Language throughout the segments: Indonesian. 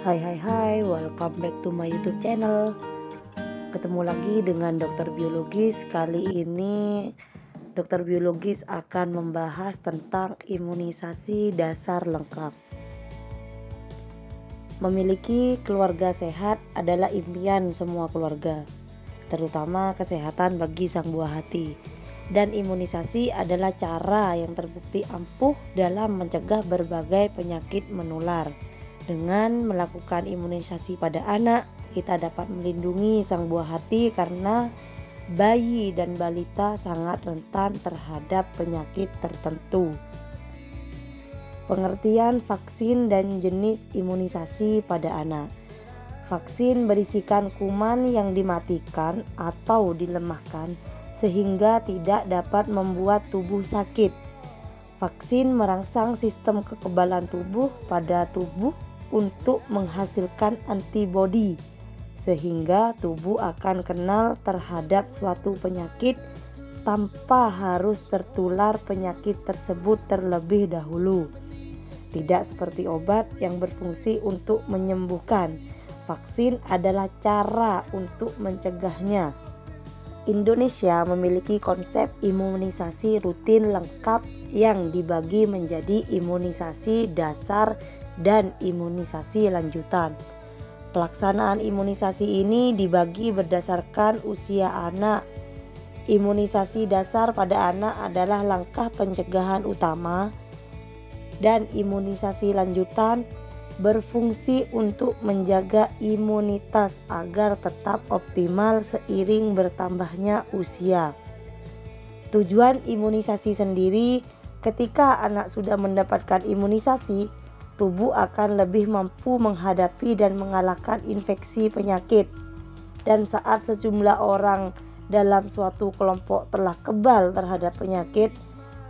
Hai, welcome back to my YouTube channel. Ketemu lagi dengan dokter biologis. Kali ini dokter biologis akan membahas tentang imunisasi dasar lengkap. Memiliki keluarga sehat adalah impian semua keluarga, terutama kesehatan bagi sang buah hati. Dan imunisasi adalah cara yang terbukti ampuh dalam mencegah berbagai penyakit menular. Dengan melakukan imunisasi pada anak, kita dapat melindungi sang buah hati karena bayi dan balita sangat rentan terhadap penyakit tertentu. Pengertian vaksin dan jenis imunisasi pada anak. Vaksin berisikan kuman yang dimatikan atau dilemahkan sehingga tidak dapat membuat tubuh sakit. Vaksin merangsang sistem kekebalan tubuh pada tubuh untuk menghasilkan antibodi sehingga tubuh akan kenal terhadap suatu penyakit tanpa harus tertular penyakit tersebut terlebih dahulu. Tidak seperti obat yang berfungsi untuk menyembuhkan, vaksin adalah cara untuk mencegahnya. Indonesia memiliki konsep imunisasi rutin lengkap yang dibagi menjadi imunisasi dasar dan imunisasi lanjutan. Pelaksanaan imunisasi ini dibagi berdasarkan usia anak. Imunisasi dasar pada anak adalah langkah pencegahan utama, dan imunisasi lanjutan berfungsi untuk menjaga imunitas agar tetap optimal seiring bertambahnya usia. Tujuan imunisasi sendiri, ketika anak sudah mendapatkan imunisasi, tubuh akan lebih mampu menghadapi dan mengalahkan infeksi penyakit. Dan saat sejumlah orang dalam suatu kelompok telah kebal terhadap penyakit,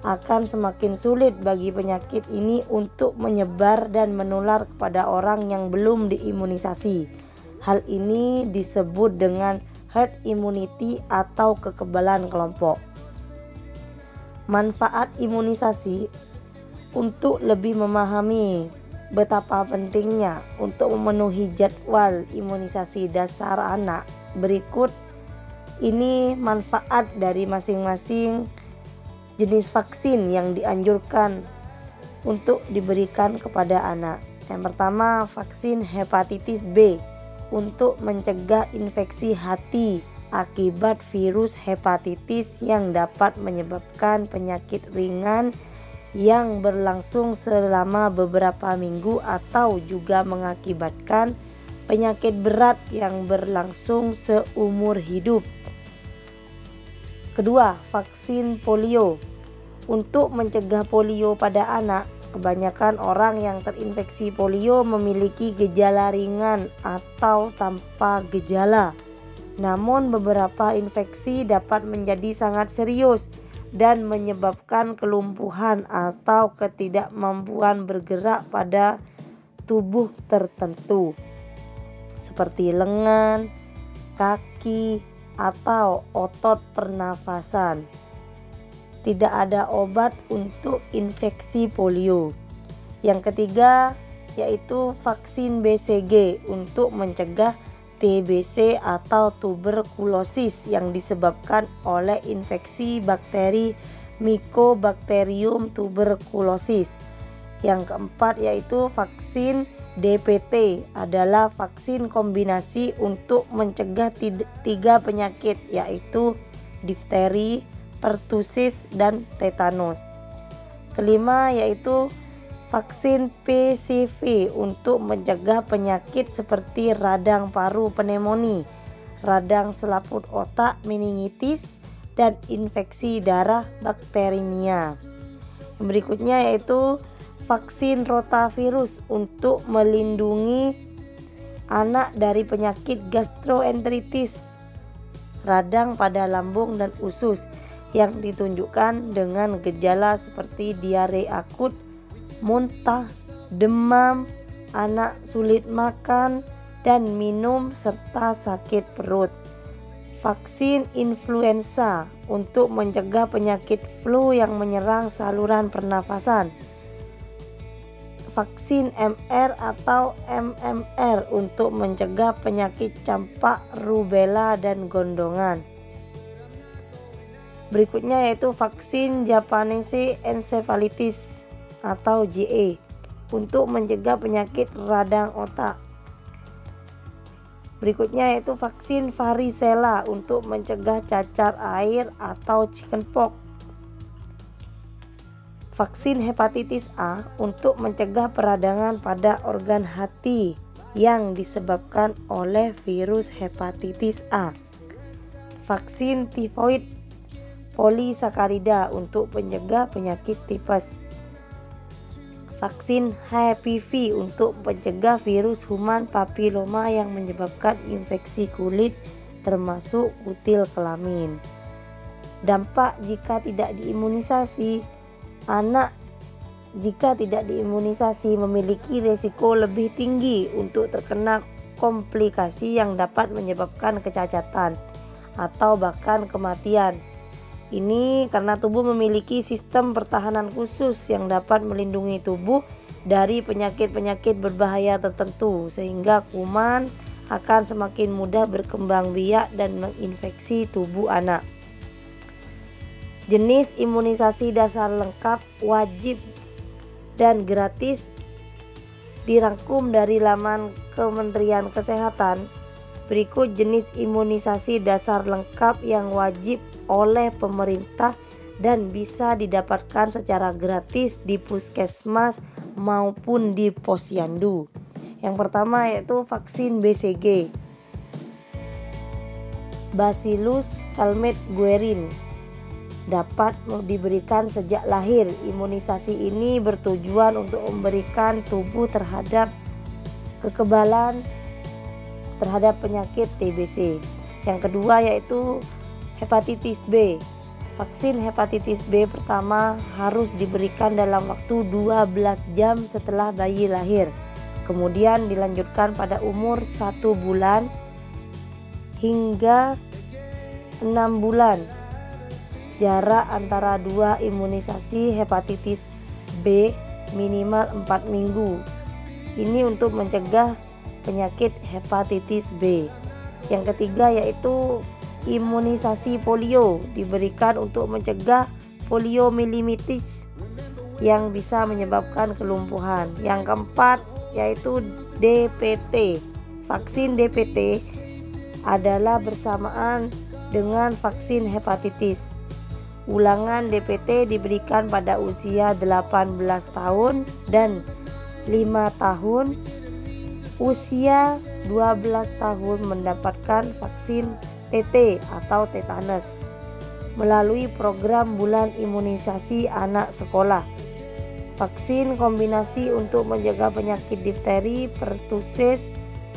akan semakin sulit bagi penyakit ini untuk menyebar dan menular kepada orang yang belum diimunisasi. Hal ini disebut dengan herd immunity atau kekebalan kelompok. Manfaat imunisasi. Untuk lebih memahami betapa pentingnya untuk memenuhi jadwal imunisasi dasar anak, berikut ini manfaat dari masing-masing jenis vaksin yang dianjurkan untuk diberikan kepada anak. Yang pertama, vaksin hepatitis B untuk mencegah infeksi hati akibat virus hepatitis yang dapat menyebabkan penyakit ringan yang berlangsung selama beberapa minggu atau juga mengakibatkan penyakit berat yang berlangsung seumur hidup. Kedua, vaksin polio untuk mencegah polio pada anak. Kebanyakan orang yang terinfeksi polio memiliki gejala ringan atau tanpa gejala. Namun beberapa infeksi dapat menjadi sangat serius dan menyebabkan kelumpuhan atau ketidakmampuan bergerak pada tubuh tertentu seperti lengan, kaki, atau otot pernafasan. Tidak ada obat untuk infeksi polio. Yang ketiga yaitu vaksin BCG untuk mencegah TBC atau tuberkulosis yang disebabkan oleh infeksi bakteri Mycobacterium tuberculosis. Yang keempat yaitu vaksin DPT adalah vaksin kombinasi untuk mencegah 3 penyakit yaitu difteri, pertusis, dan tetanus. Kelima yaitu vaksin PCV untuk mencegah penyakit seperti radang paru pneumonia, radang selaput otak meningitis, dan infeksi darah bakteriemia. Yang berikutnya yaitu vaksin rotavirus untuk melindungi anak dari penyakit gastroenteritis, radang pada lambung dan usus yang ditunjukkan dengan gejala seperti diare akut, muntah, demam, anak sulit makan dan minum, serta sakit perut. Vaksin influenza untuk mencegah penyakit flu yang menyerang saluran pernafasan. vaksin MR atau MMR untuk mencegah penyakit campak, rubella, dan gondongan. Berikutnya yaitu vaksin Japanese encephalitis atau JE untuk mencegah penyakit radang otak. Berikutnya yaitu vaksin varicella untuk mencegah cacar air atau chickenpox. Vaksin hepatitis A untuk mencegah peradangan pada organ hati yang disebabkan oleh virus hepatitis A. Vaksin tifoid polisakarida untuk mencegah penyakit tipes. Vaksin HPV untuk mencegah virus human papiloma yang menyebabkan infeksi kulit termasuk kutil kelamin. Dampak jika tidak diimunisasi. Anak jika tidak diimunisasi memiliki risiko lebih tinggi untuk terkena komplikasi yang dapat menyebabkan kecacatan atau bahkan kematian. Ini karena tubuh memiliki sistem pertahanan khusus yang dapat melindungi tubuh dari penyakit-penyakit berbahaya tertentu, sehingga kuman akan semakin mudah berkembang biak dan menginfeksi tubuh anak. Jenis imunisasi dasar lengkap, wajib, dan gratis dirangkum dari laman Kementerian Kesehatan. Berikut jenis imunisasi dasar lengkap yang wajib oleh pemerintah dan bisa didapatkan secara gratis di puskesmas maupun di posyandu. Yang pertama yaitu vaksin BCG, Bacillus calmette-guerin, dapat diberikan sejak lahir. Imunisasi ini bertujuan untuk memberikan tubuh terhadap kekebalan terhadap penyakit TBC. Yang kedua yaitu hepatitis B. Vaksin hepatitis B pertama harus diberikan dalam waktu 12 jam setelah bayi lahir. Kemudian dilanjutkan pada umur 1 bulan hingga 6 bulan. Jarak antara dua imunisasi hepatitis B minimal 4 minggu. Ini untuk mencegah penyakit hepatitis B. Yang ketiga yaitu imunisasi polio, diberikan untuk mencegah poliomyelitis yang bisa menyebabkan kelumpuhan. Yang keempat yaitu DPT. Vaksin DPT adalah bersamaan dengan vaksin hepatitis. Ulangan DPT diberikan pada usia 18 tahun dan 5 tahun. Usia 12 tahun mendapatkan vaksin TT atau tetanus melalui program bulan imunisasi anak sekolah. Vaksin kombinasi untuk mencegah penyakit difteri, pertussis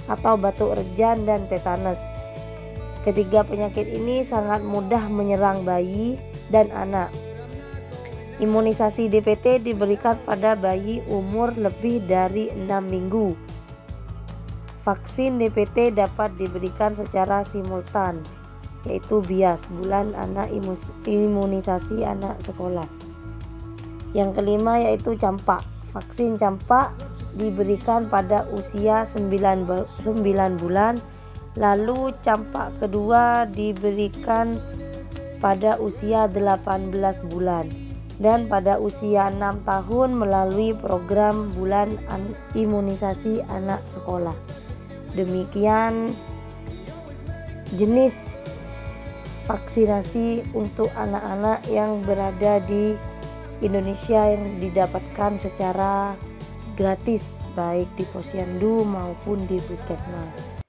atau batuk rejan dan tetanus. Ketiga penyakit ini sangat mudah menyerang bayi dan anak. Imunisasi DPT diberikan pada bayi umur lebih dari 6 minggu. Vaksin DPT dapat diberikan secara simultan, yaitu BIAS, bulan anak imunisasi anak sekolah. Yang kelima yaitu campak. Vaksin campak diberikan pada usia 9 bulan. Lalu campak kedua diberikan pada usia 18 bulan dan pada usia 6 tahun melalui program bulan imunisasi anak sekolah. Demikian jenis vaksinasi untuk anak-anak yang berada di Indonesia yang didapatkan secara gratis baik di posyandu maupun di puskesmas.